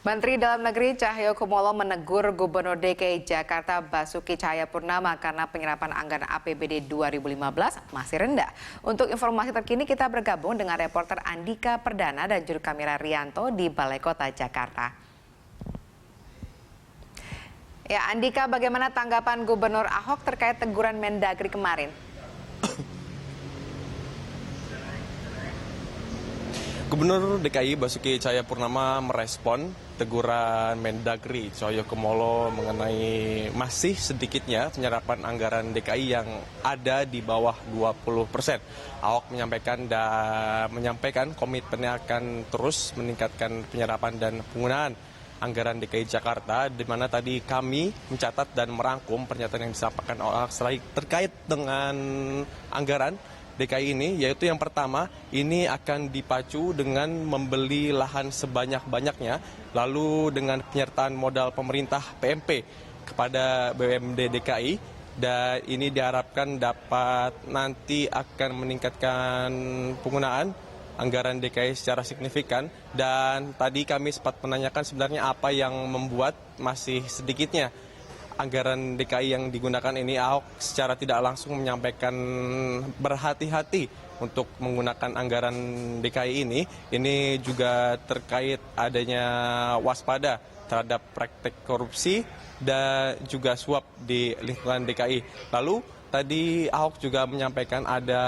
Menteri Dalam Negeri Cahyokumolo menegur Gubernur DKI Jakarta Basuki Cahayapurnama karena penyerapan anggaran APBD 2015 masih rendah. Untuk informasi terkini kita bergabung dengan reporter Andika Perdana dan juru kamera Rianto di Balai Kota Jakarta. Ya, Andika, bagaimana tanggapan Gubernur Ahok terkait teguran Mendagri kemarin? Gubernur DKI Basuki Cahayapurnama merespon teguran Mendagri Cahyokumolo mengenai masih sedikitnya penyerapan anggaran DKI yang ada di bawah 20%. Ahok menyampaikan komitmennya akan terus meningkatkan penyerapan dan penggunaan anggaran DKI Jakarta, di mana tadi kami mencatat dan merangkum pernyataan yang disampaikan oleh Ahok terkait dengan anggaran DKI ini, yaitu yang pertama, ini akan dipacu dengan membeli lahan sebanyak-banyaknya, lalu dengan penyertaan modal pemerintah PMP kepada BUMD DKI, dan ini diharapkan dapat nanti akan meningkatkan penggunaan anggaran DKI secara signifikan. Dan tadi kami sempat menanyakan sebenarnya apa yang membuat masih sedikitnya anggaran DKI yang digunakan ini. Ahok secara tidak langsung menyampaikan berhati-hati untuk menggunakan anggaran DKI ini. Ini juga terkait adanya waspada terhadap praktek korupsi dan juga suap di lingkungan DKI. Lalu tadi Ahok juga menyampaikan ada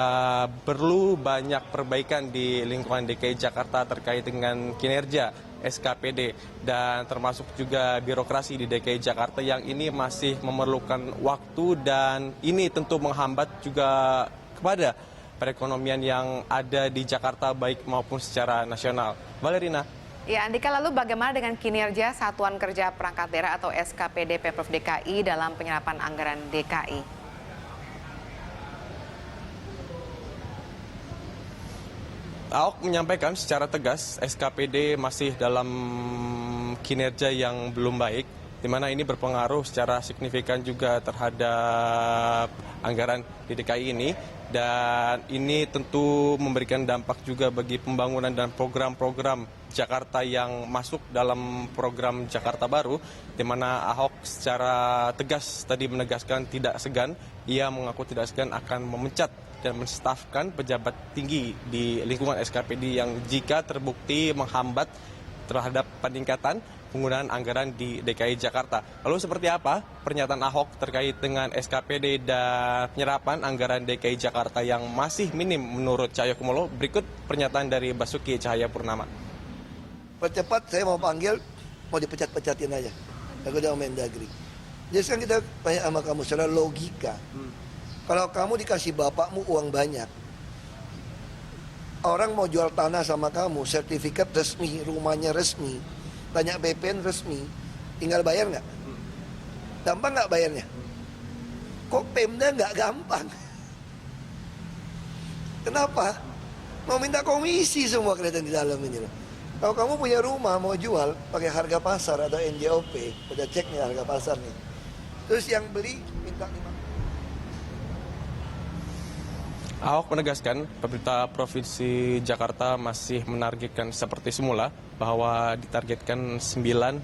perlu banyak perbaikan di lingkungan DKI Jakarta terkait dengan kinerja SKPD dan termasuk juga birokrasi di DKI Jakarta yang ini masih memerlukan waktu dan ini tentu menghambat juga kepada perekonomian yang ada di Jakarta baik maupun secara nasional. Valerina. Ya, Andika, lalu bagaimana dengan kinerja Satuan Kerja Perangkat Daerah atau SKPD Pemprov DKI dalam penyerapan anggaran DKI? Ahok menyampaikan secara tegas SKPD masih dalam kinerja yang belum baik, di mana ini berpengaruh secara signifikan juga terhadap anggaran di DKI ini. Dan ini tentu memberikan dampak juga bagi pembangunan dan program-program Jakarta yang masuk dalam program Jakarta Baru, di mana Ahok secara tegas tadi menegaskan tidak segan, ia mengaku tidak segan akan memecat dan menstafkan pejabat tinggi di lingkungan SKPD yang jika terbukti menghambat terhadap peningkatan penggunaan anggaran di DKI Jakarta. Lalu seperti apa pernyataan Ahok terkait dengan SKPD dan penyerapan anggaran DKI Jakarta yang masih minim menurut Cahyokumolo? Berikut pernyataan dari Basuki Cahayapurnama. Percepat, saya mau panggil, mau dipecat-pecatin aja. Aku udah Mendagri. Jadi sekarang kita tanya sama kamu secara logika. Kalau kamu dikasih bapakmu uang banyak, orang mau jual tanah sama kamu, sertifikat resmi, rumahnya resmi, tanya BPN resmi, tinggal bayar nggak? Gampang nggak bayarnya? Kok Pemda nggak gampang? Kenapa? Mau minta komisi semua kelihatan di dalam ini loh. Kalau kamu punya rumah mau jual pakai harga pasar atau NJOP, udah cek nih harga pasar nih. Terus yang beli minta 5. Ahok menegaskan pemerintah Provinsi Jakarta masih menargetkan seperti semula bahwa ditargetkan 90%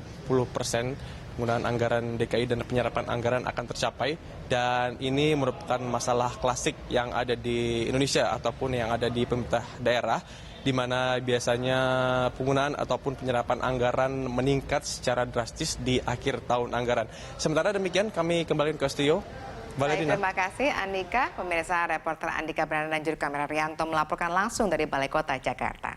penggunaan anggaran DKI dan penyerapan anggaran akan tercapai, dan ini merupakan masalah klasik yang ada di Indonesia ataupun yang ada di pemerintah daerah, di mana biasanya penggunaan ataupun penyerapan anggaran meningkat secara drastis di akhir tahun anggaran. Sementara demikian kami kembali ke studio. Baik, terima kasih Andika. Pemirsa, reporter Andika Perdana dan juru kamera Rianto melaporkan langsung dari Balai Kota Jakarta.